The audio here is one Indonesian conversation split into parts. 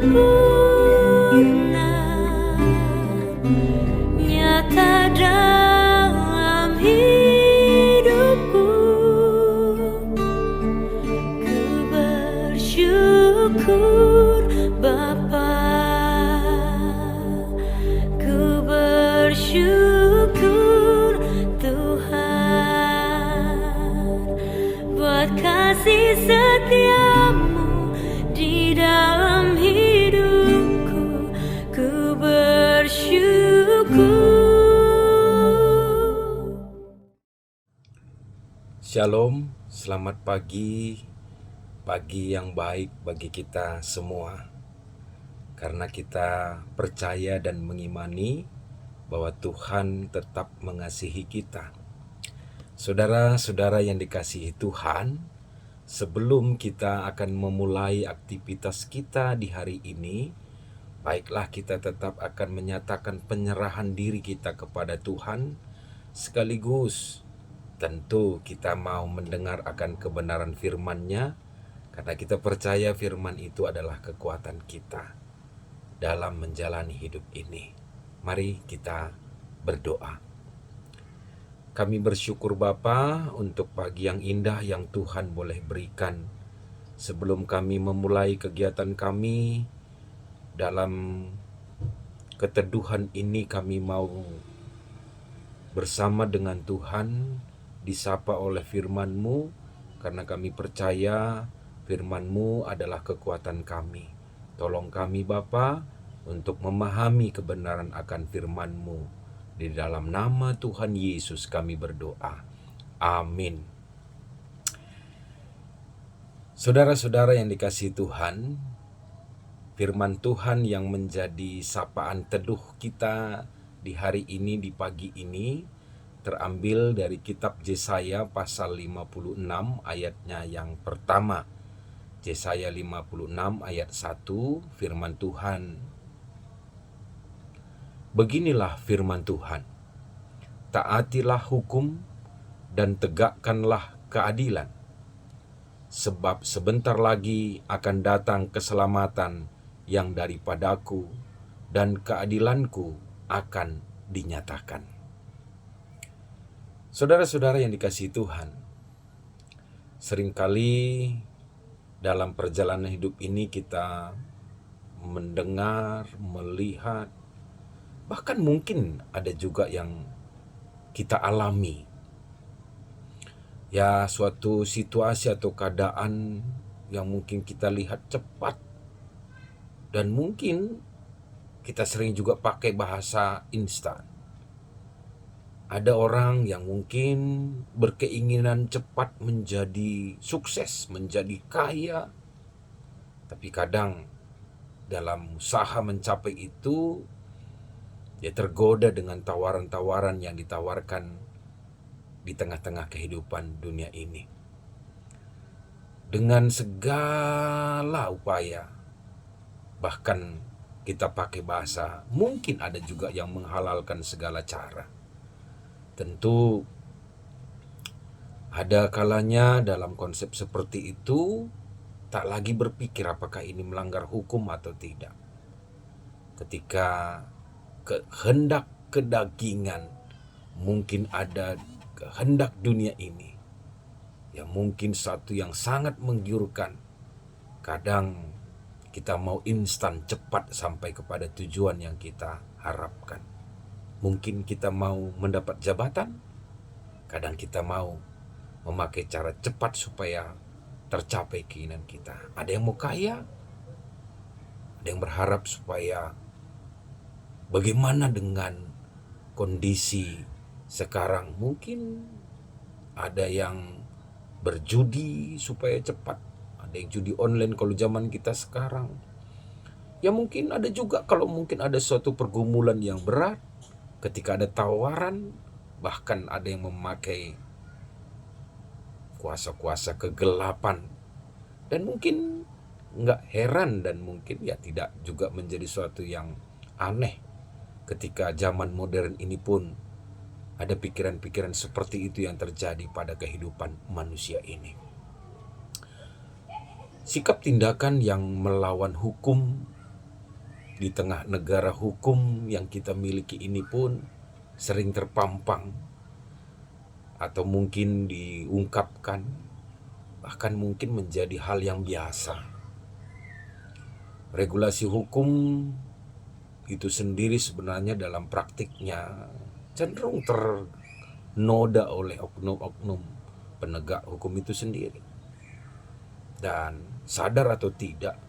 sempurna nyata dalam hidupku. Ku bersyukur Bapa, ku bersyukur Tuhan buat kasih setiamu di dalam hidupku. Ku bersyukur. Shalom, selamat pagi yang baik bagi kita semua. Karena kita percaya dan mengimani bahwa Tuhan tetap mengasihi kita. Saudara-saudara yang dikasihi Tuhan, sebelum kita akan memulai aktivitas kita di hari ini, baiklah kita tetap akan menyatakan penyerahan diri kita kepada Tuhan, sekaligus tentu kita mau mendengar akan kebenaran firman-Nya, karena kita percaya firman itu adalah kekuatan kita dalam menjalani hidup ini. Mari kita berdoa. Kami bersyukur Bapa untuk pagi yang indah yang Tuhan boleh berikan. Sebelum kami memulai kegiatan kami dalam keteduhan ini, kami mau bersama dengan Tuhan disapa oleh firman-Mu, karena kami percaya firman-Mu adalah kekuatan kami. Tolong kami Bapa untuk memahami kebenaran akan firman-Mu. Di dalam nama Tuhan Yesus kami berdoa. Amin. Saudara-saudara yang dikasihi Tuhan, firman Tuhan yang menjadi sapaan teduh kita di hari ini, di pagi ini, terambil dari kitab Yesaya pasal 56 ayatnya yang pertama. Yesaya 56 ayat 1, firman Tuhan. Beginilah firman Tuhan. Taatilah hukum dan tegakkanlah keadilan. Sebab sebentar lagi akan datang keselamatan yang daripadaku, dan keadilanku akan dinyatakan. Saudara-saudara yang dikasihi Tuhan, seringkali dalam perjalanan hidup ini kita mendengar, melihat, bahkan mungkin ada juga yang kita alami. Ya, suatu situasi atau keadaan yang mungkin kita lihat cepat, dan mungkin kita sering juga pakai bahasa instan. Ada orang yang mungkin berkeinginan cepat menjadi sukses, menjadi kaya, tapi kadang dalam usaha mencapai itu, dia tergoda dengan tawaran-tawaran yang ditawarkan di tengah-tengah kehidupan dunia ini. Dengan segala upaya, bahkan kita pakai bahasa, mungkin ada juga yang menghalalkan segala cara. Tentu ada kalanya dalam konsep seperti itu tak lagi berpikir apakah ini melanggar hukum atau tidak. Ketika kehendak kedagingan, mungkin ada kehendak dunia ini yang mungkin satu yang sangat menggiurkan. Kadang kita mau instan, cepat sampai kepada tujuan yang kita harapkan. Mungkin kita mau mendapat jabatan, kadang kita mau memakai cara cepat supaya tercapai keinginan kita. Ada yang mau kaya, ada yang berharap supaya bagaimana dengan kondisi sekarang. Mungkin ada yang berjudi supaya cepat, ada yang judi online kalau zaman kita sekarang. Ya mungkin ada juga kalau mungkin ada suatu pergumulan yang berat, ketika ada tawaran, bahkan ada yang memakai kuasa-kuasa kegelapan. Dan mungkin nggak heran dan mungkin ya tidak juga menjadi suatu yang aneh ketika zaman modern ini pun ada pikiran-pikiran seperti itu yang terjadi pada kehidupan manusia ini. Sikap tindakan yang melawan hukum di tengah negara hukum yang kita miliki ini pun sering terpampang atau mungkin diungkapkan, bahkan mungkin menjadi hal yang biasa. Regulasi hukum itu sendiri sebenarnya dalam praktiknya cenderung ternoda oleh oknum-oknum penegak hukum itu sendiri. Dan sadar atau tidak,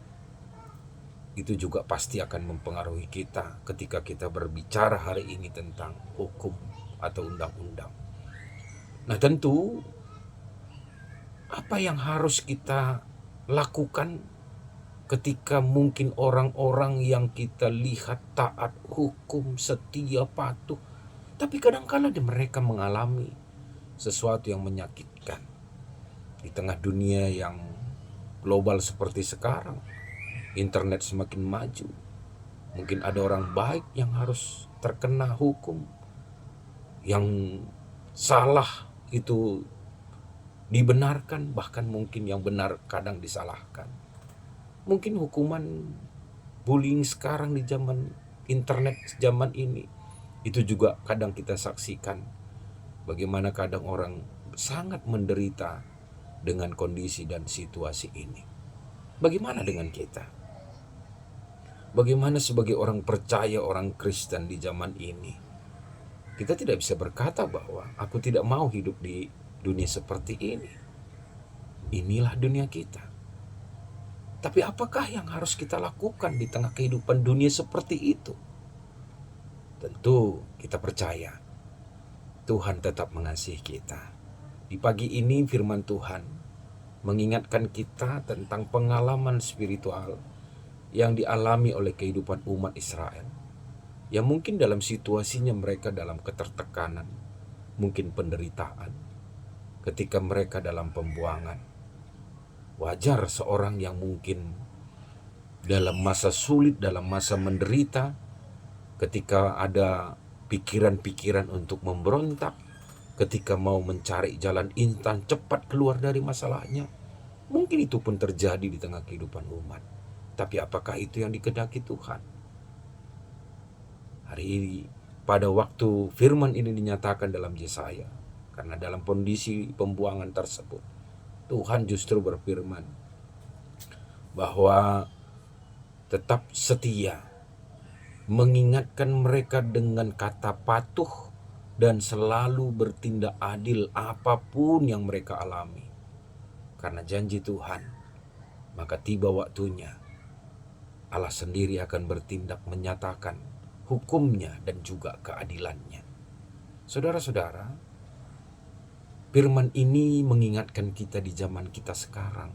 itu juga pasti akan mempengaruhi kita ketika kita berbicara hari ini tentang hukum atau undang-undang. Nah, tentu apa yang harus kita lakukan ketika mungkin orang-orang yang kita lihat taat hukum, setia, patuh, tapi kadang-kala mereka mengalami sesuatu yang menyakitkan di tengah dunia yang global seperti sekarang. Internet semakin maju, mungkin ada orang baik yang harus terkena hukum, yang salah itu dibenarkan, bahkan mungkin yang benar kadang disalahkan. Mungkin hukuman bullying sekarang di zaman internet, zaman ini, itu juga kadang kita saksikan bagaimana kadang orang sangat menderita dengan kondisi dan situasi ini. Bagaimana dengan kita? Bagaimana sebagai orang percaya, orang Kristen di zaman ini? Kita tidak bisa berkata bahwa aku tidak mau hidup di dunia seperti ini. Inilah dunia kita. Tapi apakah yang harus kita lakukan di tengah kehidupan dunia seperti itu? Tentu kita percaya Tuhan tetap mengasihi kita. Di pagi ini firman Tuhan mengingatkan kita tentang pengalaman spiritual yang dialami oleh kehidupan umat Israel. Yang mungkin dalam situasinya mereka dalam ketertekanan, mungkin penderitaan, ketika mereka dalam pembuangan. Wajar seorang yang mungkin dalam masa sulit, dalam masa menderita, ketika ada pikiran-pikiran untuk memberontak, ketika mau mencari jalan instan cepat keluar dari masalahnya, mungkin itu pun terjadi di tengah kehidupan umat. Tapi apakah itu yang dikehendaki Tuhan? Hari ini, pada waktu firman ini dinyatakan dalam Yesaya, karena dalam kondisi pembuangan tersebut, Tuhan justru berfirman bahwa tetap setia, mengingatkan mereka dengan kata patuh dan selalu bertindak adil apapun yang mereka alami. Karena janji Tuhan, maka tiba waktunya Allah sendiri akan bertindak menyatakan hukumnya dan juga keadilannya. Saudara-saudara, firman ini mengingatkan kita di zaman kita sekarang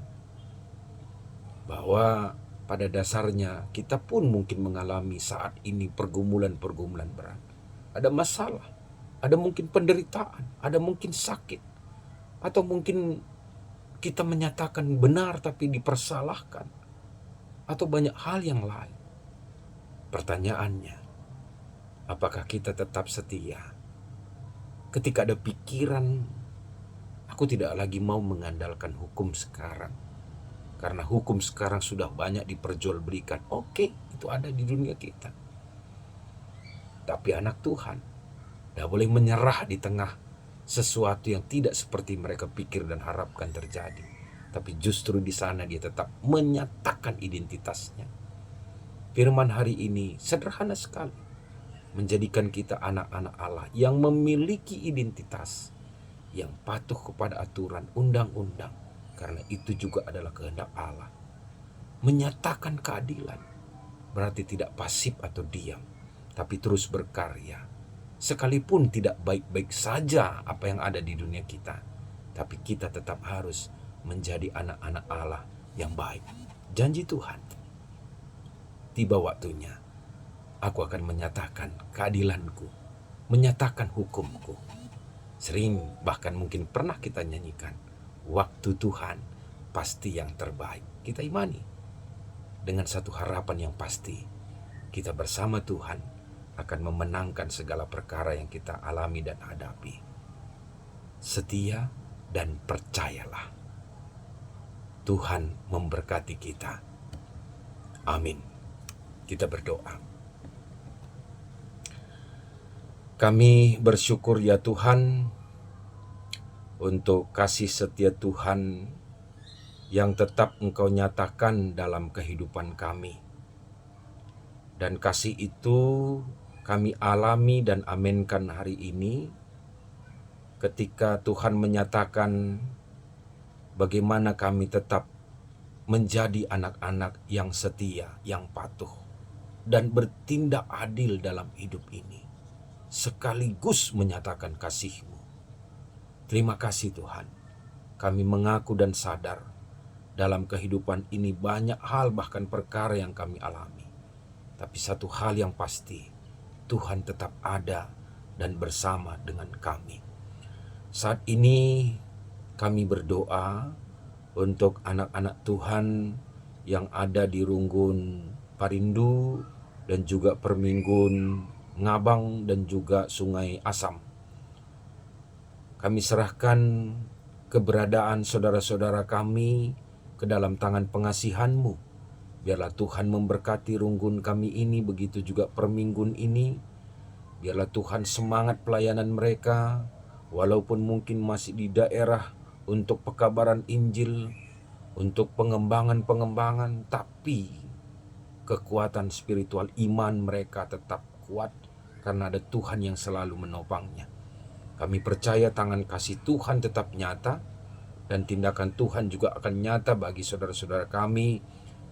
bahwa pada dasarnya kita pun mungkin mengalami saat ini pergumulan-pergumulan berat. Ada masalah, ada mungkin penderitaan, ada mungkin sakit, atau mungkin kita menyatakan benar tapi dipersalahkan, atau banyak hal yang lain. Pertanyaannya, apakah kita tetap setia ketika ada pikiran, aku tidak lagi mau mengandalkan hukum sekarang, karena hukum sekarang sudah banyak diperjualbelikan. Oke, itu ada di dunia kita. Tapi anak Tuhan tidak boleh menyerah di tengah sesuatu yang tidak seperti mereka pikir dan harapkan terjadi. Tapi justru di sana dia tetap menyatakan identitasnya. Firman hari ini sederhana sekali, menjadikan kita anak-anak Allah yang memiliki identitas, yang patuh kepada aturan undang-undang, karena itu juga adalah kehendak Allah. Menyatakan keadilan berarti tidak pasif atau diam, tapi terus berkarya. Sekalipun tidak baik-baik saja apa yang ada di dunia kita, tapi kita tetap harus menjadi anak-anak Allah yang baik. Janji Tuhan, tiba waktunya aku akan menyatakan keadilanku, menyatakan hukumku. Sering bahkan mungkin pernah kita nyanyikan, waktu Tuhan pasti yang terbaik. Kita imani dengan satu harapan yang pasti, kita bersama Tuhan akan memenangkan segala perkara yang kita alami dan hadapi. Setia dan percayalah. Tuhan memberkati kita. Amin. Kita berdoa. Kami bersyukur ya Tuhan untuk kasih setia Tuhan yang tetap Engkau nyatakan dalam kehidupan kami. Dan kasih itu kami alami dan aminkan hari ini ketika Tuhan menyatakan bagaimana kami tetap menjadi anak-anak yang setia, yang patuh, dan bertindak adil dalam hidup ini, sekaligus menyatakan kasih-Mu. Terima kasih Tuhan, kami mengaku dan sadar dalam kehidupan ini banyak hal bahkan perkara yang kami alami. Tapi satu hal yang pasti, Tuhan tetap ada dan bersama dengan kami. Saat ini kami berdoa untuk anak-anak Tuhan yang ada di Runggun Parindu dan juga Perminggun Ngabang dan juga Sungai Asam. Kami serahkan keberadaan saudara-saudara kami ke dalam tangan pengasihan-Mu. Biarlah Tuhan memberkati Runggun kami ini, begitu juga Perminggun ini. Biarlah Tuhan semangat pelayanan mereka, walaupun mungkin masih di daerah untuk pekabaran Injil, untuk pengembangan-pengembangan, tapi kekuatan spiritual iman mereka tetap kuat karena ada Tuhan yang selalu menopangnya. Kami percaya tangan kasih Tuhan tetap nyata dan tindakan Tuhan juga akan nyata bagi saudara-saudara kami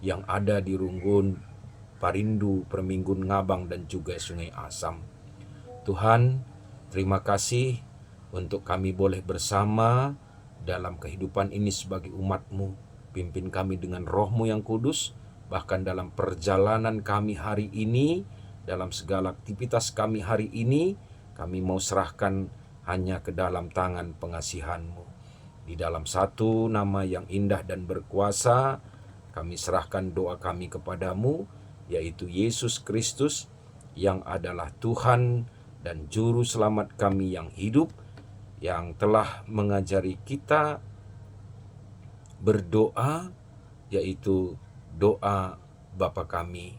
yang ada di Runggun Parindu, Perminggun Ngabang dan juga Sungai Asam. Tuhan, terima kasih untuk kami boleh bersama dalam kehidupan ini sebagai umat-Mu. Pimpin kami dengan Roh-Mu yang kudus, bahkan dalam perjalanan kami hari ini, dalam segala aktivitas kami hari ini, kami mau serahkan hanya ke dalam tangan pengasihan-Mu. Di dalam satu nama yang indah dan berkuasa, kami serahkan doa kami kepadamu, yaitu Yesus Kristus, yang adalah Tuhan dan Juru Selamat kami yang hidup, yang telah mengajari kita berdoa, yaitu doa Bapa kami.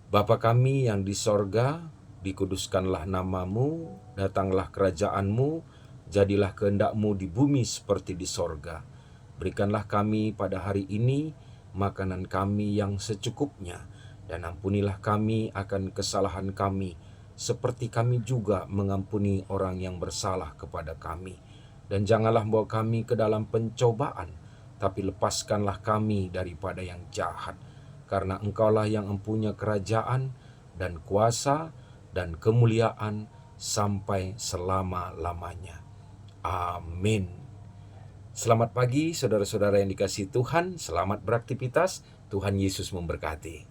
Bapa kami yang di sorga, dikuduskanlah namamu, datanglah kerajaanmu, jadilah kehendak-Mu di bumi seperti di sorga. Berikanlah kami pada hari ini makanan kami yang secukupnya, dan ampunilah kami akan kesalahan kami, seperti kami juga mengampuni orang yang bersalah kepada kami. Dan janganlah bawa kami ke dalam pencobaan, tapi lepaskanlah kami daripada yang jahat. Karena Engkaulah yang mempunyai kerajaan dan kuasa dan kemuliaan sampai selama-lamanya. Amin. Selamat pagi saudara-saudara yang dikasihi Tuhan, selamat beraktivitas, Tuhan Yesus memberkati.